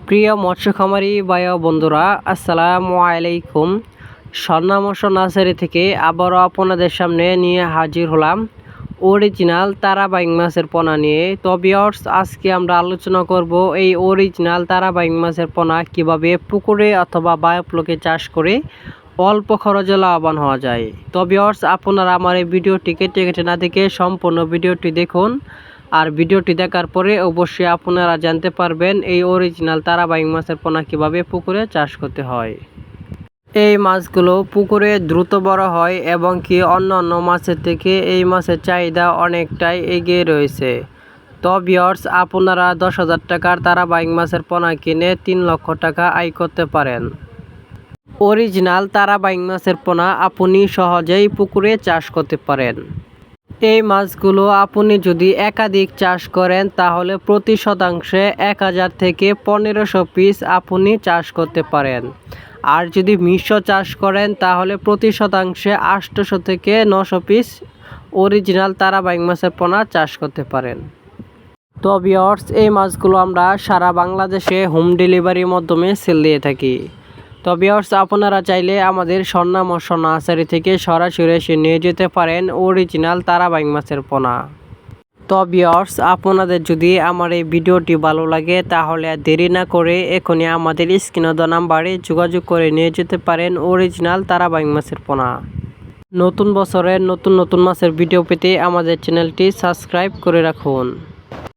প্রিয় মৎস্য খামারি ভাই ও বন্ধুরা, আসসালামু আলাইকুম। স্বর্ণা মৎস্য নার্সারি থেকে আবারও আপনাদের সামনে নিয়ে হাজির হলাম অরিজিনাল তারা বাইং মাছের পোনা নিয়ে। তো ভিউয়ার্স, আজকে আমরা আলোচনা করব এই অরিজিনাল তারা বাইং মাছের পোনা কিভাবে পুকুরে অথবা বায়োফ্লোকে চাষ করে অল্প খরচে লাভবান হওয়া যায়। তো ভিউয়ার্স, আপনারা আমার এই ভিডিওটি কেটে না দেখে সম্পূর্ণ ভিডিওটি দেখুন। আর ভিডিওটি দেখার পরে অবশ্যই আপনারা জানতে পারবেন এই অরিজিনাল তারা বাইং মাছের পোনা কীভাবে পুকুরে চাষ করতে হয়। এই মাছগুলো পুকুরে দ্রুত বড় হয় এবং কি অন্য মাছের থেকে এই মাছের চাহিদা অনেকটাই এগিয়ে রয়েছে। তো ভিউয়ার্স, আপনারা 10,000 টাকার তারা বাইং মাছের পোনা কিনে 3 লক্ষ টাকা আয় করতে পারেন। অরিজিনাল তারা বাইং মাছের পোনা আপনি সহজেই পুকুরে চাষ করতে পারেন। এই মাছগুলো আপনি যদি একাধিক চাষ করেন তাহলে প্রতি শতাংশে 1000 থেকে 1500 পিস আপনি চাষ করতে পারেন। আর যদি মিশ্র চাষ করেন তাহলে প্রতি শতাংশে 800 থেকে 900 পিস অরিজিনাল তারা বাইং মাছের পোনা চাষ করতে পারেন। তো ভিউয়ার্স, এই মাছগুলো আমরা সারা বাংলাদেশে হোম ডেলিভারির মাধ্যমে সেল দিয়ে থাকি। তো ভিউয়ার্স, আপনারা চাইলে আমাদের স্বর্ণা মৎস্য নার্সারি থেকে সরাসরি এসে নিয়ে যেতে পারেন অরিজিনাল তারা বাইং মাছের পোনা। তো ভিউয়ার্স, আপনাদের যদি আমার এই ভিডিওটি ভালো লাগে তাহলে আর দেরি না করে এখনই আমাদের স্ক্রিনে দেওয়া নাম্বারে যোগাযোগ করে নিয়ে যেতে পারেন অরিজিনাল তারা বাইং মাছের পোনা। নতুন বছরের নতুন মাছের ভিডিও পেতে আমাদের চ্যানেলটি সাবস্ক্রাইব করে রাখুন।